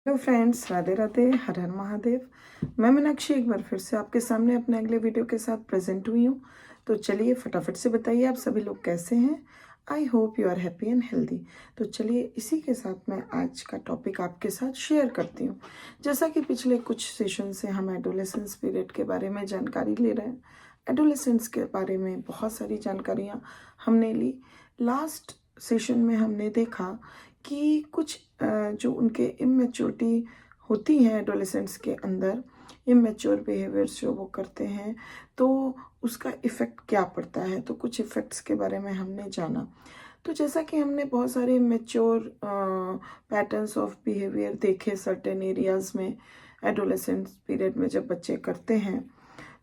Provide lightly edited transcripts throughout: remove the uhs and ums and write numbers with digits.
Hello friends, Radhe Radhe, हर हर महादेव। मैं मीनाक्षी एक बार फिर से आपके सामने अपने अगले वीडियो के साथ प्रेजेंट हुई हूँ। तो चलिए फटाफट से बताइए आप सभी लोग कैसे हैं। I hope you are happy and healthy. तो चलिए इसी के साथ मैं आज का टॉपिक आपके साथ शेयर करती हूँ। जैसा कि पिछले कुछ सेशन से हम एडोलेसेंस पीरियड के बारे में जानकारी ले रहे हैं। एडोलेसेंस के बारे में बहुत सारी जानकारियाँ हमने ली। लास्ट सेशन में हमने देखा कि कुछ जो उनके इमेच्योरिटी होती है एडोलेसेंट्स के अंदर, इमेच्योर बिहेवियर्स जो वो करते हैं, तो उसका इफ़ेक्ट क्या पड़ता है। तो कुछ इफ़ेक्ट्स के बारे में हमने जाना। तो जैसा कि हमने बहुत सारे मेच्योर पैटर्न्स ऑफ बिहेवियर देखे सर्टेन एरियाज़ में एडोलेसेंस पीरियड में जब बच्चे करते हैं,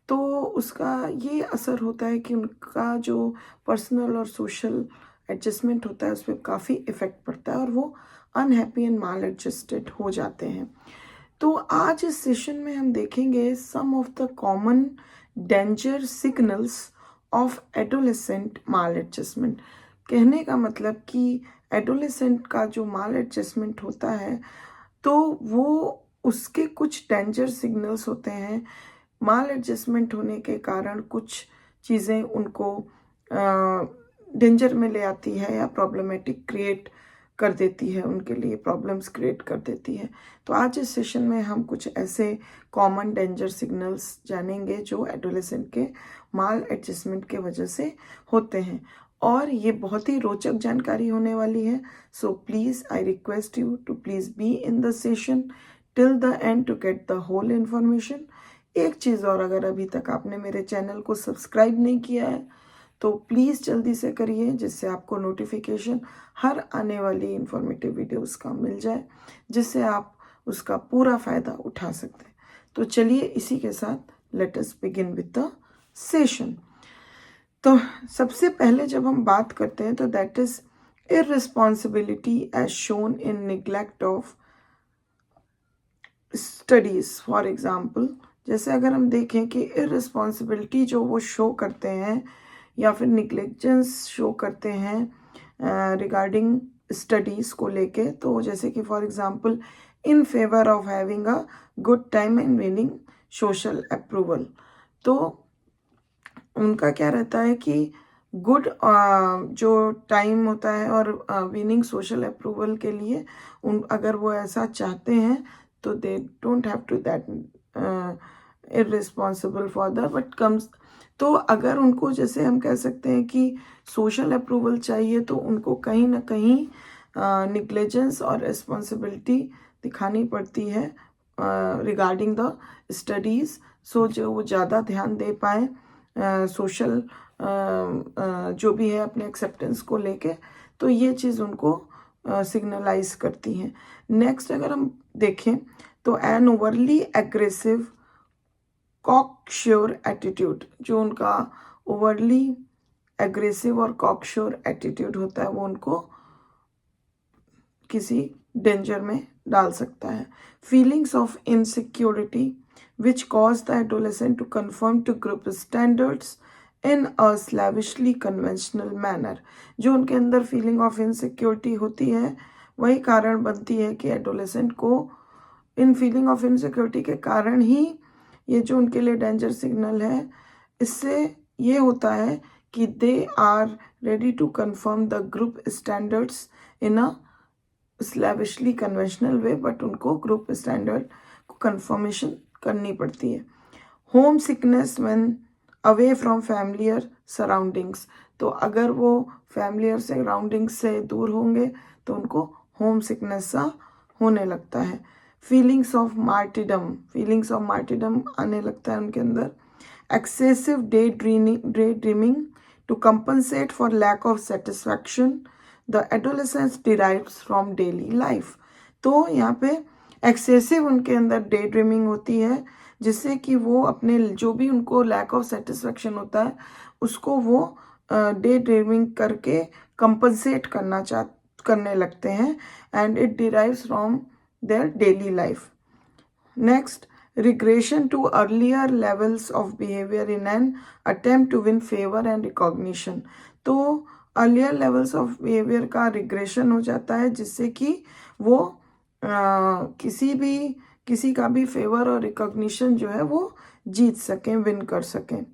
तो उसका ये असर होता है कि उनका जो पर्सनल और सोशल एडजस्टमेंट होता है उस पर काफ़ी इफ़ेक्ट पड़ता है और वो अनहैप्पी एंड माल एडजस्टेड हो जाते हैं। तो आज इस सेशन में हम देखेंगे some of the common danger signals of adolescent maladjustment. कहने का मतलब कि एडोलेसेंट का जो माल एडजस्टमेंट होता है, तो वो उसके कुछ डेंजर सिग्नल्स होते हैं। माल एडजस्टमेंट होने के कारण कुछ चीज़ें उनको डेंजर में ले आती है या प्रॉब्लमेटिक क्रिएट कर देती है, उनके लिए प्रॉब्लम्स क्रिएट कर देती है। तो आज इस सेशन में हम कुछ ऐसे कॉमन डेंजर सिग्नल्स जानेंगे जो एडोलेसेंट के माल एडजस्टमेंट के वजह से होते हैं, और ये बहुत ही रोचक जानकारी होने वाली है। So please I request you to please be in the session till the end to get the whole information. एक चीज़ और, अगर अभी तक आपने मेरे चैनल को सब्सक्राइब नहीं किया है तो प्लीज़ जल्दी से करिए, जिससे आपको नोटिफिकेशन हर आने वाली इंफॉर्मेटिव वीडियोस का मिल जाए, जिससे आप उसका पूरा फ़ायदा उठा सकते हैं। तो चलिए इसी के साथ let us begin with the session. तो सबसे पहले जब हम बात करते हैं तो that is irresponsibility as shown in neglect of studies. For example, जैसे अगर हम देखें कि इररिस्पॉन्सिबिलिटी जो वो शो करते हैं या फिर निग्लेजेंस शो करते हैं रिगार्डिंग स्टडीज़ को लेके, तो जैसे कि for example in favour of having a good time and winning social approval. तो उनका क्या रहता है कि गुड जो टाइम होता है और विनिंग सोशल अप्रूवल के लिए अगर वो ऐसा चाहते हैं तो they don't have to that irresponsible for the but comes. तो अगर उनको, जैसे हम कह सकते हैं कि सोशल अप्रूवल चाहिए, तो उनको कहीं ना कहीं निग्लेजेंस और रिस्पॉन्सिबिलिटी दिखानी पड़ती है रिगार्डिंग द स्टडीज़। सो जो वो ज़्यादा ध्यान दे पाए सोशल जो भी है अपने एक्सेप्टेंस को लेके, तो ये चीज़ उनको सिग्नलाइज करती हैं। नेक्स्ट अगर हम देखें तो एन ओवरली एग्रेसिव कॉकश्योर एटीट्यूड, जो उनका ओवरली एग्रेसिव और कॉकश्योर एटीट्यूड होता है वो उनको किसी डेंजर में डाल सकता है। Feelings of insecurity which cause the adolescent to conform to group standards in a slavishly conventional manner. जो उनके अंदर फीलिंग ऑफ इनसिक्योरिटी होती है, वही कारण बनती है कि एडोलेसेंट को इन फीलिंग ऑफ इनसिक्योरिटी के कारण ही ये जो उनके लिए डेंजर सिग्नल है, इससे ये होता है कि they are ready to conform the group standards in a slavishly conventional way, but उनको ग्रुप स्टैंडर्ड को कन्फर्मेशन करनी पड़ती है। Homesickness when away from familiar surroundings. तो अगर वो फैमिलियर सराउंडिंग्स से दूर होंगे तो उनको होम सिकनेस सा होने लगता है। फीलिंग्स ऑफ मार्टिडम आने लगता है उनके अंदर। Excessive day dreaming to compensate for lack of satisfaction the adolescence derives from daily life. तो यहाँ पे एक्सेसिव उनके अंदर डे ड्रीमिंग होती है, जिससे कि वो अपने जो भी उनको लैक ऑफ सेटिस्फैक्शन होता है उसको वो डे ड्रीमिंग करके कंपनसेट करने लगते हैं, and it derives from their daily life. Next, regression to earlier levels of behavior in an attempt to win favor and recognition. तो earlier levels of behavior का regression हो जाता है, जिससे कि वो किसी का भी फेवर और रिकॉग्निशन जो है वो जीत सकें, विन कर सकें,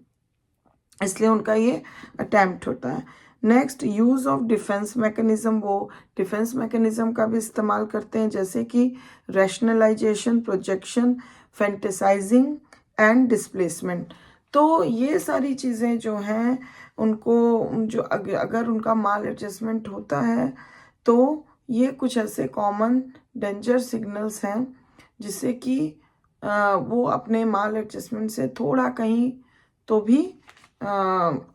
इसलिए उनका ये अटैम्प्ट होता है। Next, use of defence mechanism, वो डिफेंस मैकेनिज्म का भी इस्तेमाल करते हैं, जैसे कि rationalisation, projection, fantasising and displacement. तो ये सारी चीज़ें जो हैं उनको जो अगर उनका माल एडजस्टमेंट होता है तो ये कुछ ऐसे कॉमन डेंजर सिग्नल्स हैं जिससे कि वो अपने माल एडजस्टमेंट से थोड़ा कहीं तो भी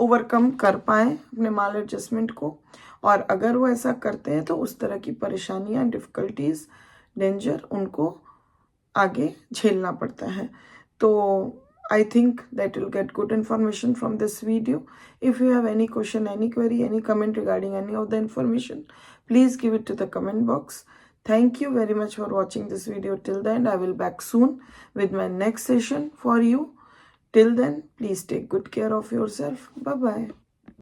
ओवरकम कर पाएँ अपने माल एडजस्टमेंट को। और अगर वो ऐसा करते हैं तो उस तरह की परेशानियाँ, डिफ़िकल्टीज़, डेंजर उनको आगे झेलना पड़ता है। तो I think that you'll get good information from this video. If you have any question, any query, any comment regarding any of the information, please give it to the comment box. Thank you very much for watching this video till the end. I will back soon with my next session for you. Till then, please take good care of yourself. Bye-bye.